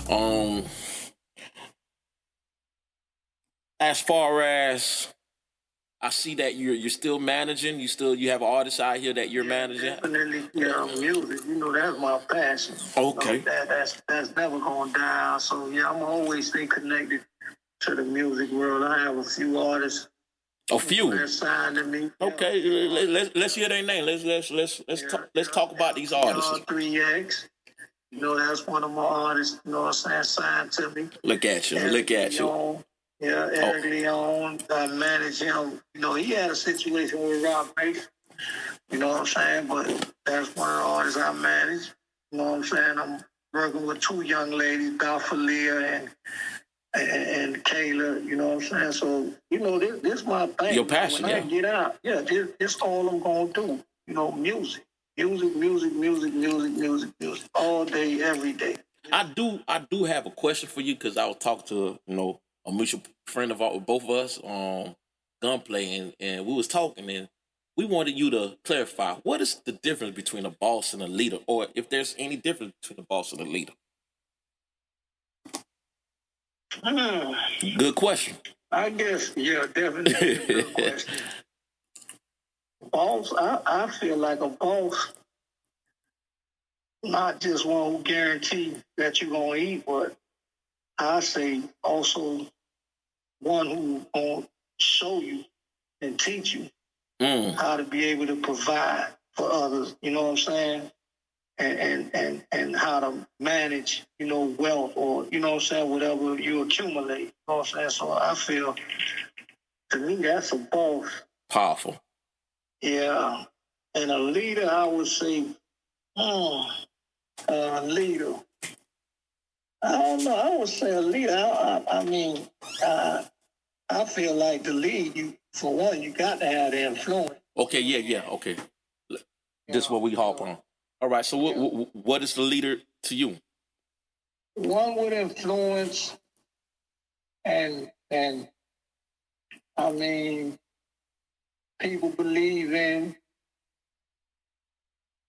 Um, as far as I see that you're still managing, you have artists out here that you're managing. Definitely, music. That's my passion. Okay. That's never going down. So I'm always stay connected to the music world. I have a few artists. A few. They're signed to me. Okay, let's hear their name. Let's talk about these artists. 3X. That's one of my artists. Signed to me. Look at you. Yeah, Eric Leon, I managed him. He had a situation with Rob Bass. You know what I'm saying? But that's one of the artists I manage. You know what I'm saying? I'm working with two young ladies, Dafalia and Kayla. You know what I'm saying? So, this my thing. Your passion, when I get out, this all I'm going to do. Music. Music. All day, every day. I do have a question for you because I was talking to, a mutual friend of both of us on Gunplay, and we was talking, and we wanted you to clarify what is the difference between a boss and a leader, or if there's any difference between a boss and a leader. Good question. I guess, definitely. Good question. Boss, I feel like a boss, not just one who guarantee that you're gonna eat, but I say also one who gonna show you and teach you how to be able to provide for others. You know what I'm saying? And how to manage, wealth or whatever you accumulate. You know what I'm saying? So I feel, to me, that's a boss. Powerful. Yeah, and a leader, I would say, leader. I don't know. I would say a leader. I feel like to lead you, for one, you got to have the influence. Okay, yeah, okay. This is what we hop on. All right, so what is the leader to you? One with influence, and people believe in.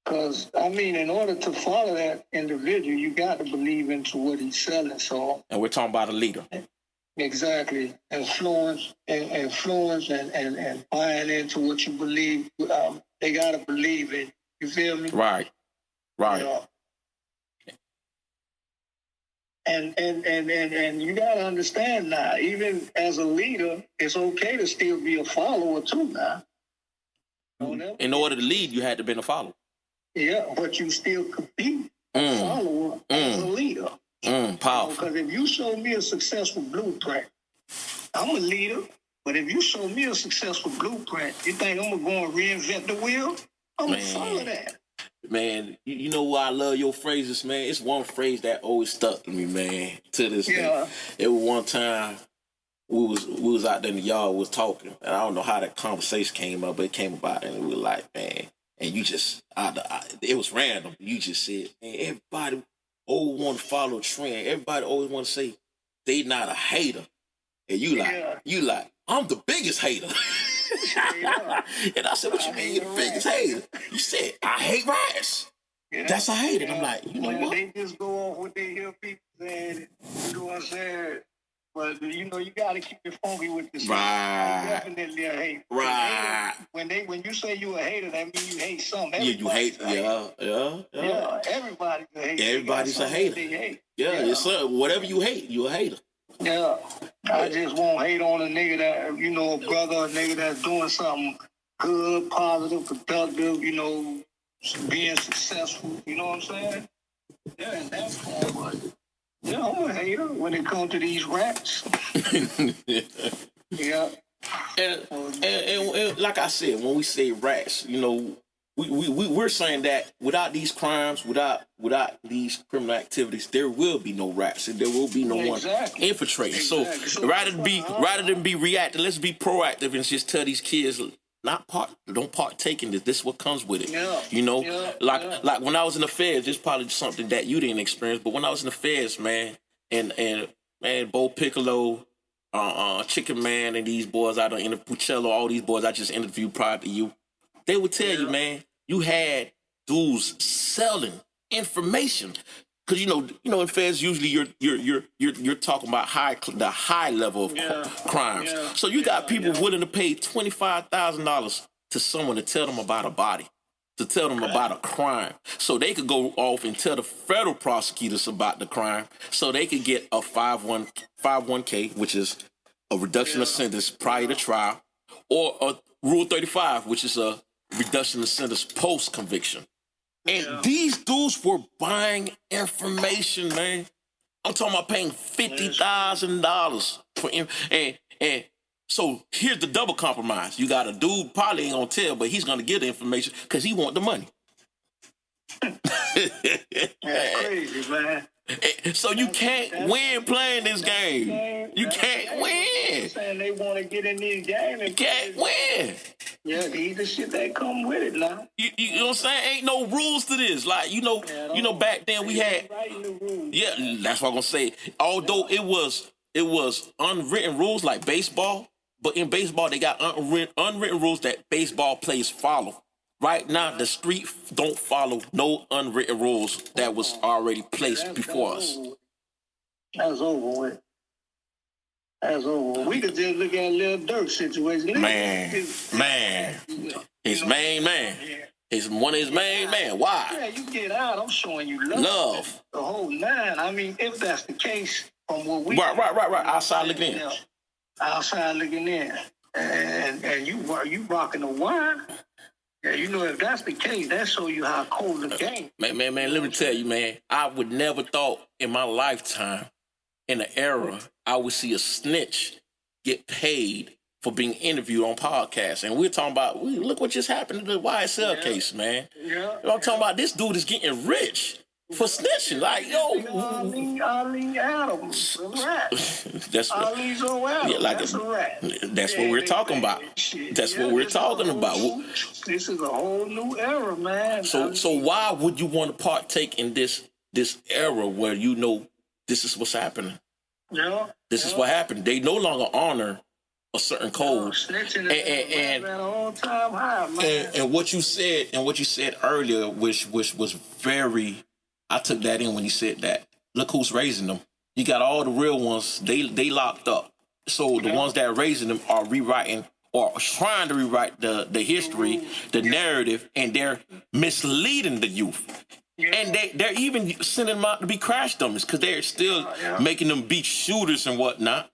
Because, in order to follow that individual, you got to believe into what he's selling. So, and we're talking about a leader. Exactly. Influence and buying into what you believe. They got to believe it. You feel me? Right. And you got to understand now, even as a leader, it's okay to still be a follower too now. In order to lead, you had to be a follower. Yeah, but you still could be a follower as a leader. Powerful. Because if you show me a successful blueprint, I'm a leader. But if you show me a successful blueprint, you think I'm going to go and reinvent the wheel? I'm going to follow that. Man, you know why I love your phrases, man? It's one phrase that always stuck to me, man, to this day. It was one time we was out there in the yard, we was talking, and I don't know how that conversation came up, but it came about, and we were like, man, and you just, it was random. You just said, man, everybody always want to follow a trend. Everybody always want to say they not a hater. And you like, I'm the biggest hater. And I said, what you mean you're the biggest hater? You said, I hate riots. That's a hater. I'm like, you know what? They just go off what they hear people saying. You know what I'm saying? But, you got to keep it funky with this. Right. Definitely a hater. Right. When you say you a hater, that means you hate something. You hate. Yeah. Everybody's a hater. Everybody's a hater. It's whatever you hate, you a hater. Yeah. I just won't hate on a nigga that, a brother, a nigga that's doing something good, positive, productive, being successful. You know what I'm saying? Yeah, and that's cool. Yeah, I'm a hater when it comes to these rats. Yeah. And like I said, when we say rats, we're saying that without these crimes, without these criminal activities, there will be no rats and there will be no one infiltrating. So rather than be reactive, let's be proactive and just tell these kids don't partake in this. This is what comes with it. Like when I was in the feds, it's probably something that you didn't experience, but when I was in the feds, man, and Bo Piccolo, Chicken Man, and these boys out in the Pucello, all these boys I just interviewed prior to you, they would tell you, man, you had dudes selling information Because in feds usually you're talking about the high level of crimes. So you got people willing to pay $25,000 to someone to tell them about a body, to tell them about a crime, so they could go off and tell the federal prosecutors about the crime, so they could get a 5-1K, which is a reduction of sentence prior to trial, or a Rule 35, which is a reduction of sentence post conviction. And these dudes were buying information, man. I'm talking about paying $50,000 for and so here's the double compromise. You got a dude probably ain't gonna tell, but he's gonna get the information because he want the money. That's crazy, man. So you can't win playing this game. You can't win. Saying they want to get in these games. You can't win. Yeah, these the shit that come with it now. You know what I'm saying? Ain't no rules to this. Like, back then we had. Yeah, that's what I'm gonna say. Although it was unwritten rules like baseball, but in baseball they got unwritten rules that baseball players follow. Right now, the street don't follow no unwritten rules that was already placed before us. That's over with. That's over. We could just look at Lil Durk situation. Man. His main man. He's one of his main man. Why? Yeah, you get out, I'm showing you love. The whole nine. I mean, if that's the case, from what we... Right. Outside looking in. Outside looking in. And you rocking the wine. Yeah, if that's the case, that show you how cold the game. Man, let me tell you, man, I would never thought in my lifetime, in an era, I would see a snitch get paid for being interviewed on podcasts. And we're talking about, look what just happened to the YSL case, man. Yeah. I'm talking about this dude is getting rich for snitching. Like, Ali Adams, a rat. That's Ali's a rat. Yeah, that's a rat. That's what we're talking about. That's what we're talking about. This is a whole new era, man. So why would you want to partake in this era where this is what's happening? Yeah. This is what happened. They no longer honor a certain code. And what you said earlier, which was very, I took that in when you said that. Look who's raising them. You got all the real ones. They locked up. So the ones that are raising them are rewriting or trying to rewrite the history, the narrative, and they're misleading the youth. Yeah. And they're even sending them out to be crash dummies because they're still making them be shooters and whatnot.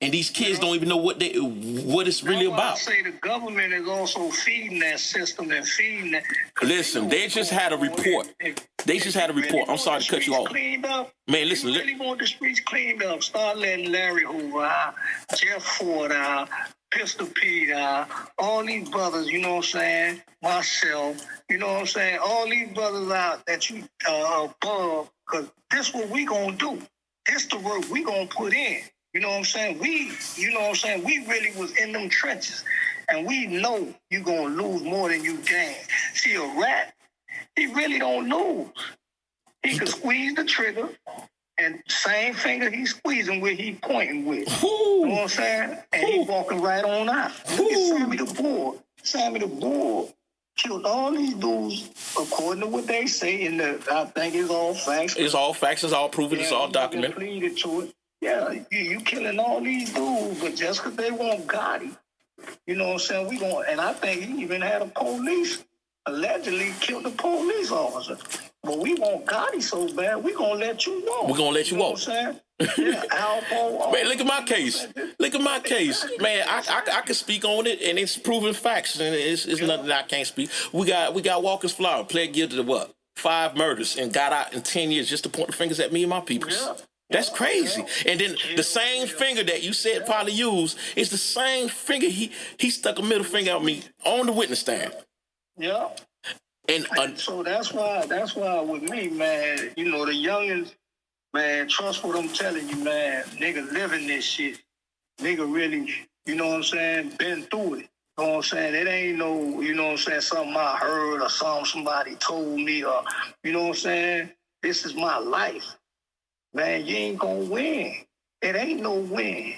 And these kids don't even know what it's really about. I say the government is also feeding that system and feeding that. Listen, they just had a report. I'm sorry to cut you off. Man, listen. If you really want the streets cleaned up, start letting Larry Hoover out, Jeff Ford out, Pistol Pete out, all these brothers, you know what I'm saying, myself, you know what I'm saying, all these brothers out that you above, because this what we gonna do. This the work we gonna put in. You know what I'm saying? We really was in them trenches. And we know you going to lose more than you gain. See, a rat, he really don't lose. He could squeeze the trigger, and same finger he's squeezing with, he pointing with. You know what I'm saying? And he walking right on out. Look at Sammy the Bull. Sammy the Bull killed all these dudes according to what they say. I think it's all facts. It's all facts. It's all proven. It's all documented. Pleaded to it. Yeah, you killing all these dudes, but just because they want Gotti, you know what I'm saying? And I think he even had a police, allegedly killed a police officer. But we want Gotti so bad, we're going to let you walk. We're going to let you walk. Know what I'm saying? Yeah, Alpo. Man, look at my case. Man, I can speak on it, and it's proven facts, and it's nothing that I can't speak. We got Walker's Flower, pled guilty to what? 5 murders, and got out in 10 years just to point the fingers at me and my people. Yeah. That's crazy. And then the same finger that you said probably used is the same finger he stuck a middle finger at me on the witness stand. Yeah. And so that's why with me, man, the youngins, man, trust what I'm telling you, man. Nigga living this shit. Nigga really, you know what I'm saying, been through it. You know what I'm saying? It ain't no, you know what I'm saying, something I heard or something somebody told me or, you know what I'm saying? This is my life. Man, you ain't gonna win. It ain't no win.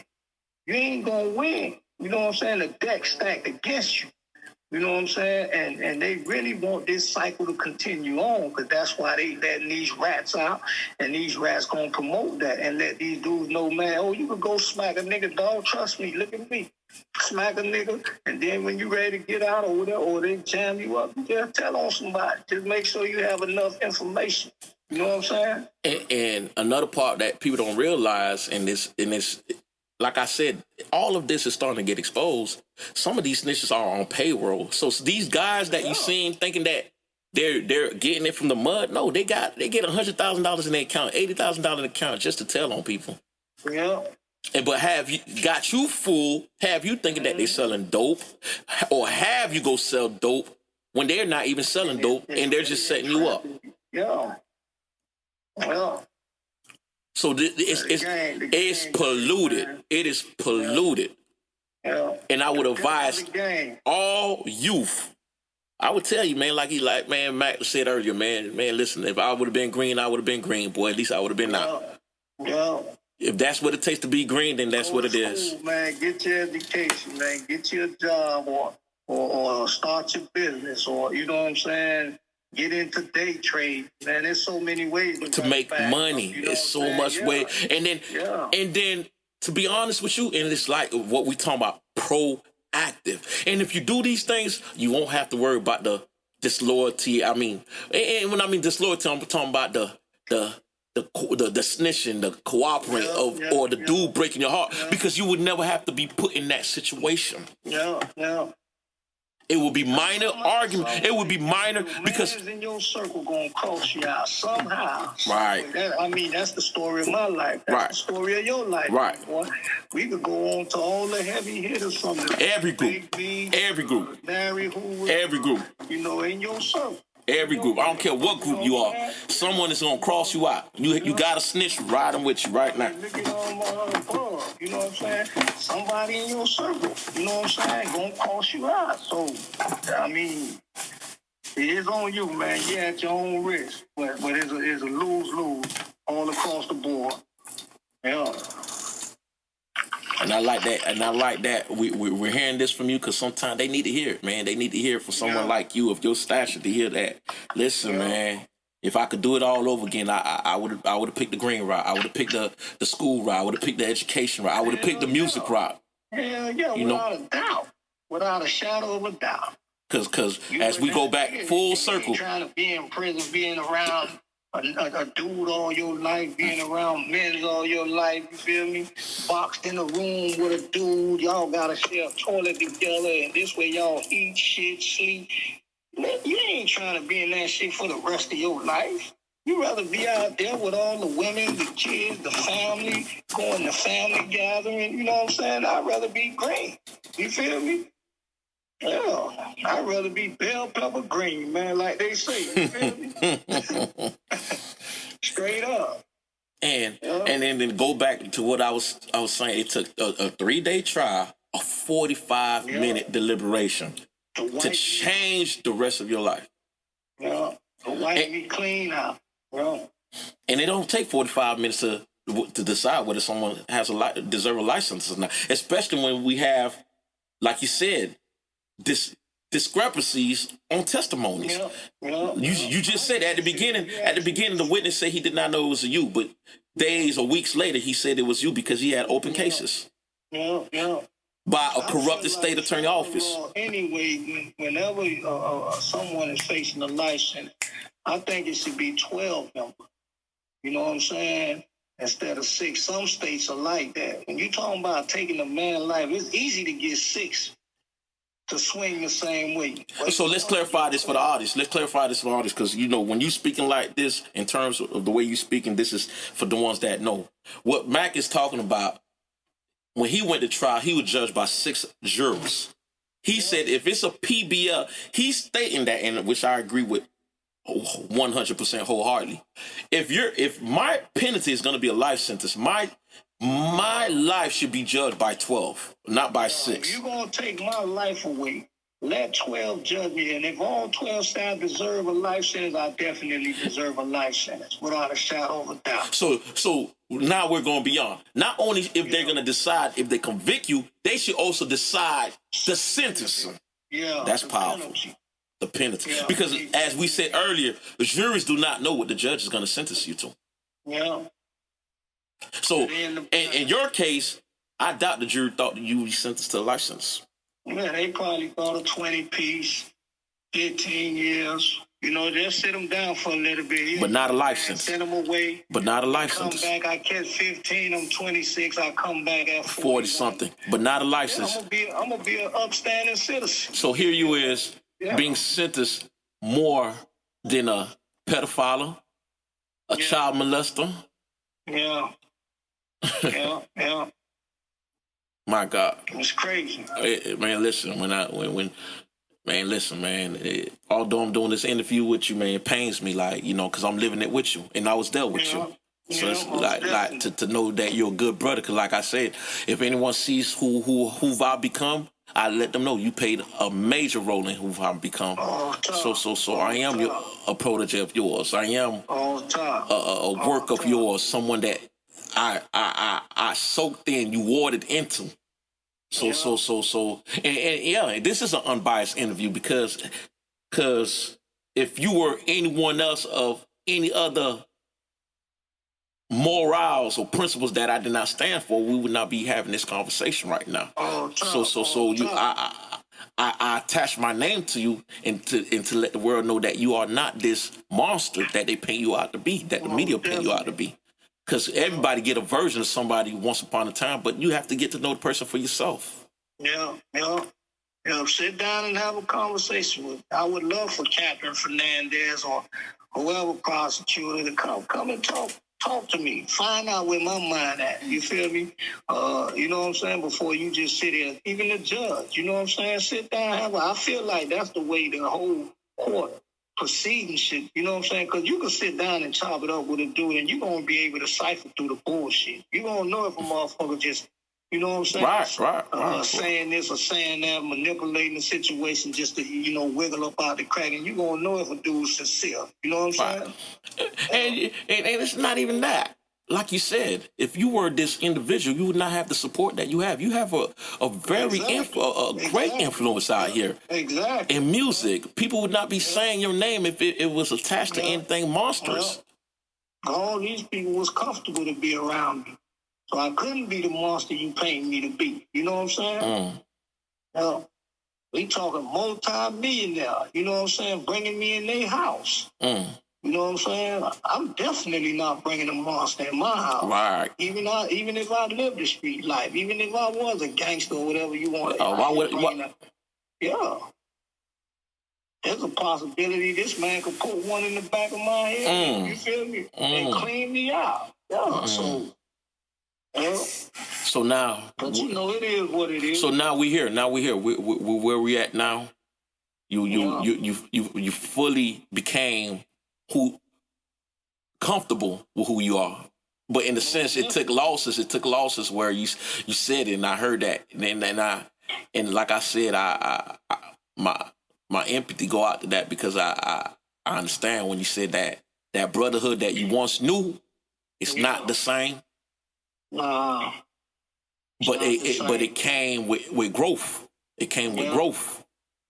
You ain't gonna win. You know what I'm saying? The deck stacked against you. You know what I'm saying? And they really want this cycle to continue on, because that's why they letting these rats out, and these rats gonna promote that and let these dudes know, man, oh, you can go smack a nigga, dog. Trust me, look at me. Smack a nigga, and then when you ready to get out or whatever, or they jam you up, just tell on somebody. Just make sure you have enough information. You know what I'm saying? And another part that people don't realize in this, like I said, all of this is starting to get exposed. Some of these snitches are on payroll. So these guys that you seen thinking that they're getting it from the mud, no, they get $100,000 in their account, $80,000 in the account just to tell on people. Yeah. But have you got you fooled? Have you thinking that they're selling dope, or have you go sell dope when they're not even selling dope and they're just setting you up? Yeah. Well. So it's polluted. It is polluted. Yeah. And I would advise all youth. I would tell you, man, man, Mac said earlier, man, listen, if I would have been green, I would have been green, boy. At least I would have been now. Yeah. If that's what it takes to be green, then that's what it is. Man, get your education, man. Get your job, or start your business, or, you know what I'm saying, get into day trade, man. There's so many ways to make money. It's so much way. And then to be honest with you, and it's like what we talking about, proactive. And if you do these things, you won't have to worry about the disloyalty. I mean, and when I mean disloyalty, I'm talking about the snitching, the cooperating or the dude breaking your heart, because you would never have to be put in that situation. Yeah. It would be minor argument. It would be minor because in your circle gonna cross you out somehow. Right. That's the story of my life. That's the story of your life. Right. Boy. We could go on to all the heavy hitters from the every group, Larry Hoover, every group. You know, in your circle. Every group. I don't care what group you are. Someone is gonna cross you out. You got a snitch riding with you right now. Look at you know what I'm saying? Somebody in your circle, you know what I'm saying, gonna cross you out. So, I mean, it is on you, man. You're at your own risk. But it's a lose-lose all across the board. Yeah. And I like that. We're hearing this from you because sometimes they need to hear it, man. They need to hear it from someone like you of your stature to hear that. Listen, man. If I could do it all over again, I would have picked the green route. I would have picked the school route. I would have picked the education route. I would have picked the music route. Hell yeah, without a doubt, without a shadow of a doubt. Because as we go back full circle, trying to be in prison, being around a dude all your life, being around men all your life, you feel me? Boxed in a room with a dude, y'all gotta share a toilet together, and this way y'all eat, shit, sleep. Man, you ain't trying to be in that shit for the rest of your life. You rather be out there with all the women, the kids, the family, going to family gathering, you know what I'm saying? I'd rather be green. You feel me? Yeah, I'd rather be bell pepper green, man, like they say. You feel me? Straight up. And then go back to what I was saying. It took a 3-day trial, a 45-minute deliberation to change the rest of your life. Yeah, to wipe me clean out. Yeah. And it don't take 45 minutes to decide whether someone has deserve a license or not. Especially when we have, like you said, discrepancies on testimonies. You just said at the beginning, the witness said he did not know it was you, but days or weeks later he said it was you because he had open cases. By a corrupted state attorney office. Anyway, whenever someone is facing a life sentence, I think it should be 12 members. You know what I'm saying? Instead of 6. Some states are like that. When you're talking about taking a man's life, it's easy to get 6 to swing the same way. So let's clarify this for the audience. Because, you know, when you speaking like this, in terms of the way you speaking, this is for the ones that know. What Mac is talking about, when he went to trial, he was judged by 6 jurors. He said if it's a PBL, he's stating that, and which I agree with 100% wholeheartedly. If my penalty is going to be a life sentence, my life should be judged by 12, not by 6. If you're going to take my life away, let 12 judge me. And if all 12 sides deserve a life sentence, I definitely deserve a life sentence, without a shadow of a doubt. So now we're going beyond. Not only if they're going to decide if they convict you, they should also decide the sentencing. Yeah. That's powerful. Penalty. The penalty. Yeah, because as we said earlier, the juries do not know what the judge is going to sentence you to. Yeah. So in your case, I doubt the jury thought that you would be sentenced to a life sentence. Yeah, they probably thought a 20-piece, 15 years. You know, just sit them down for a little bit. But not a life sentence. Send them away. But not a life sentence. Come back, I catch 15, I'm 26, I come back at 40 something. But not a life sentence. I'm going to be an upstanding citizen. So here you is being sentenced more than a pedophile, a child molester. Yeah. Yeah. My God. It's crazy. Man, listen, although I'm doing this interview with you, man, it pains me, like, you know, because I'm living it with you, and I was there with you. So it's like to know that you're a good brother, because like I said, if anyone sees who I've become, I let them know you played a major role in who I've become. So I am a protege of yours. I am a work of yours, someone that I soaked in, you watered into. So, and this is an unbiased interview because if you were anyone else of any other morals or principles that I did not stand for, we would not be having this conversation right now. I attach my name to you and to let the world know that you are not this monster that they paint you out to be, that the media paint you out to be. Because everybody get a version of somebody once upon a time, but you have to get to know the person for yourself. Yeah. Sit down and have a conversation with. I would love for Captain Fernandez or whoever prosecutor to come and talk to me. Find out where my mind at. You feel me? You know what I'm saying? Before you just sit here, even the judge. You know what I'm saying? Sit down. I feel like that's the way the whole court proceeding shit, you know what I'm saying? Because you can sit down and chop it up with a dude and you're going to be able to cipher through the bullshit. You're going to know if a motherfucker just, you know what I'm saying? Right. Saying this or saying that, manipulating the situation just to, you know, wiggle up out the crack. And you're going to know if a dude's sincere. You know what I'm saying? And it's not even that. Like you said, if you were this individual, you would not have the support that you have. You have a very great influence out here. Exactly. In music, people would not be saying your name if it was attached to anything monstrous. All these people was comfortable to be around me. So I couldn't be the monster you paint me to be. You know what I'm saying? We talking multi-millionaire. You know what I'm saying? Bringing me in their house. You know what I'm saying? I'm definitely not bringing a monster in my house. Right. Even if I lived the street life, even if I was a gangster or whatever you want. There's a possibility this man could put one in the back of my head. You feel me? And clean me out. So now, but you know it is what it is. So now we here. Where we at now? You fully became comfortable with who you are, but in a sense, it took losses. It took losses where you said it, and I heard that, and like I said, my empathy go out to that because I understand when you said that brotherhood that you once knew, it's not the same. Nah. But it came with growth. It came with growth.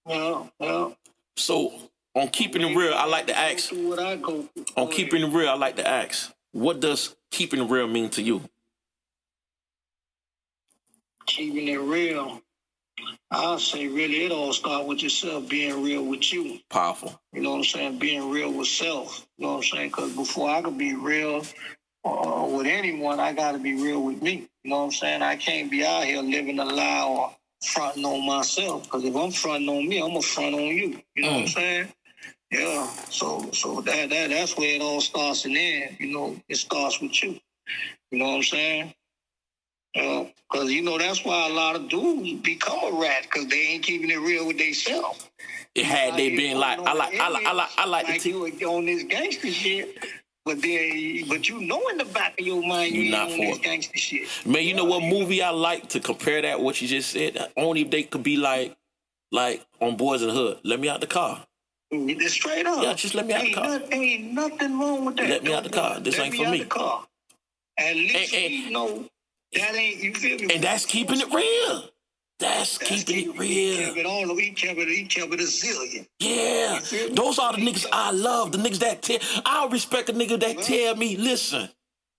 Yeah. So on keeping it real, I like to ask. On keeping it real, I like to ask, what does keeping it real mean to you? Keeping it real, I'll say really it all starts with yourself, being real with you. Powerful. You know what I'm saying? Being real with self. You know what I'm saying? Because before I could be real with anyone, I got to be real with me. You know what I'm saying? I can't be out here living a lie or fronting on myself. Because if I'm fronting on me, I'm going to front on you. You know what I'm saying? Yeah. So that's where it all starts and ends. You know, it starts with you. You know what I'm saying? Because, you know, that's why a lot of dudes become a rat, because they ain't keeping it real with themselves. Had they been like, I like you on this gangster shit, but you know in the back of your mind you ain't not on this gangster shit. Man, you know what movie I like to compare that, what you just said? Only if they could be like on Boys in the Hood. Let me out the car. It's straight up. Yeah, just let me out the car. Ain't nothing wrong with that. Let me out the car. This ain't for me. At least we know that ain't, you feel me? And that's keeping it real. That's keeping it real. He kept it a zillion. Yeah. Those are the niggas I love. The niggas that I respect a nigga that tell me, listen,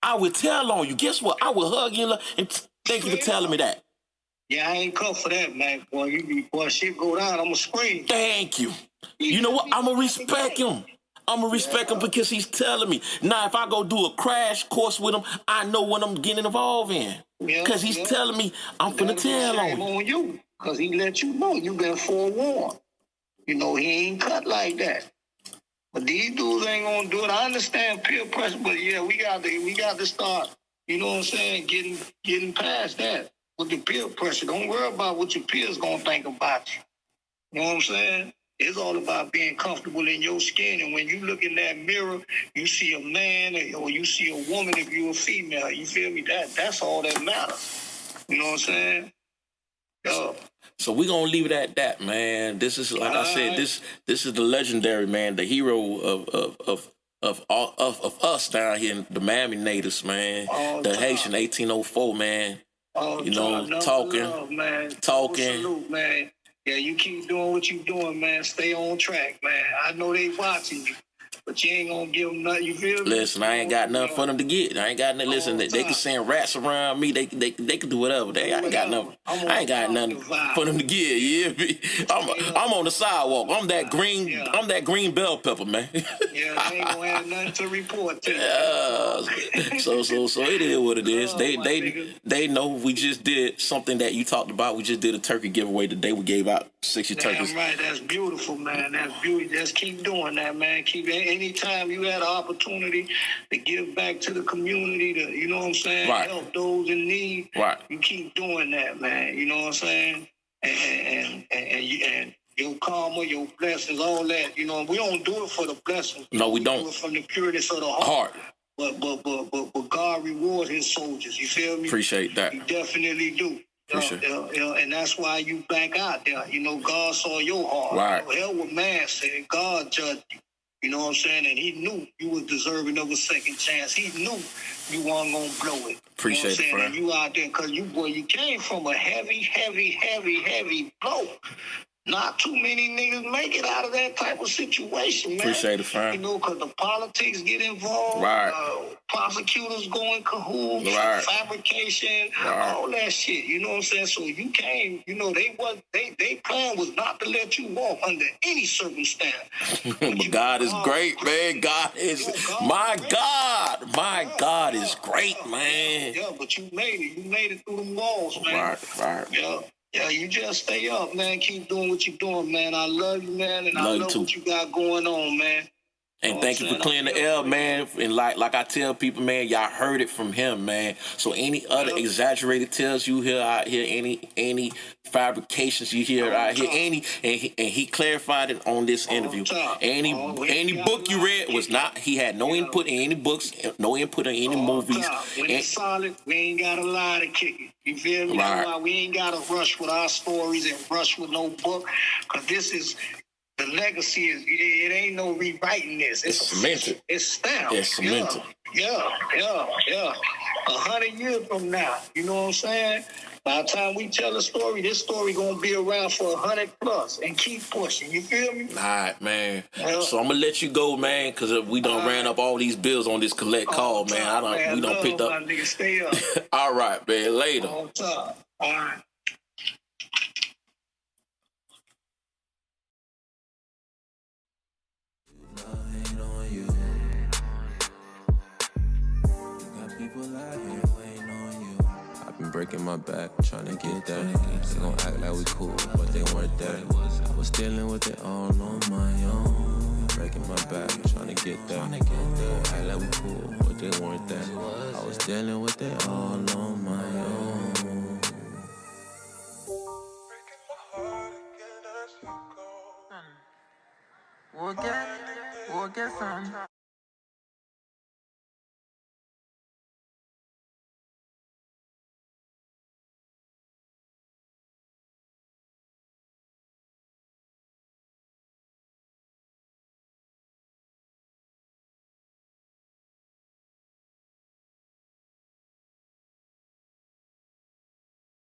I will tell on you. Guess what? I will hug you and thank you for telling me that. Yeah, I ain't cut for that, man. Boy, shit go down, I'm going to scream. Thank you. You know what? I'm going to respect him. I'm going to respect him because he's telling me. Now, if I go do a crash course with him, I know what I'm getting involved in. Because he's telling me, I'm finna tell on you. Because he let you know you've been forewarned. You know, he ain't cut like that. But these dudes ain't going to do it. I understand peer pressure, but yeah, we got to start, you know what I'm saying, getting past that. With the peer pressure, don't worry about what your peers gonna think about you. You know what I'm saying? It's all about being comfortable in your skin. And when you look in that mirror, you see a man or you see a woman if you're a female. You feel me? That's all that matters. You know what I'm saying? Yeah. So we're gonna leave it at that, man. This is like I said, this is the legendary man, the hero of us down here in the Miami natives, man. The Haitian 1804, man. You know, talking. Salute, man. Yeah, you keep doing what you doing, man. Stay on track, man. I know they watching you, but you ain't gonna give them nothing. You feel me? Listen, I ain't got nothing for them to get. I ain't got nothing. Listen, they can send rats around me. They can do whatever. I ain't got nothing. I ain't got nothing for them to get. Yeah, I'm on the sidewalk. I'm that green. Yeah. I'm that green bell pepper, man. Yeah, I ain't gonna have nothing to report to you. So it is what it is. They know we just did something that you talked about. We just did a turkey giveaway today. We gave out 60 turkeys. Right. That's beautiful, man. That's beautiful. Just keep doing that, man. Anytime you had an opportunity to give back to the community, to, you know what I'm saying, help those in need, you keep doing that, man. You know what I'm saying? And your karma, your blessings, all that. You know, we don't do it for the blessings. No, we don't. Do it from the pureness of the heart. But God rewards his soldiers. You feel me? Appreciate that. You definitely do. And that's why you back out there. You know, God saw your heart. Right. You know, hell what man said. God judged you. You know what I'm saying? And he knew you was deserving of a second chance. He knew you weren't going to blow it. Appreciate it, friend. And you out there because you came from a heavy blow. Not too many niggas make it out of that type of situation, man. Appreciate it, friend. You know, because the politics get involved. Right. Prosecutors go in cahoots. Right. Fabrication. Right. All that shit. You know what I'm saying? So you came, you know, they plan was not to let you walk under any circumstance. But God is great, man. God is, my God is great, man. Yeah, but you made it. You made it through the walls, man. Right. Yeah, you just stay up, man. Keep doing what you're doing, man. I love you, man, and I love what you got going on, man. And thank you for clearing the air, man. And like I tell people, man, y'all heard it from him, man. So any other exaggerated tales you hear out here, any fabrications you hear out here, and he clarified it on this interview. Any book you read was not. He had no input in any books, no input in any movies. When it's solid, we ain't got a lie to kick it. You feel me? That's why we ain't got to rush with our stories and rush with no book, because this is. The legacy is, it ain't no rewriting this. It's cemented. It's stamped. It's cemented. Yeah. 100 years from now, you know what I'm saying? By the time we tell the story, this story gonna be around for 100 plus and keep pushing. You feel me? All right, man. Yeah. So I'm gonna let you go, man, because we done ran up all these bills on this collect call, man. We done picked up. My nigga, stay up. All right, man. Later. On top. All right. Breaking my back, trying to get that. They gon' act like we cool, but they weren't that. I was dealing with it all on my own. Breaking my back, trying to get that. They gon' act like we cool, but they weren't that. I was dealing with it all on my own. Breaking my heart again as you go. We'll get some.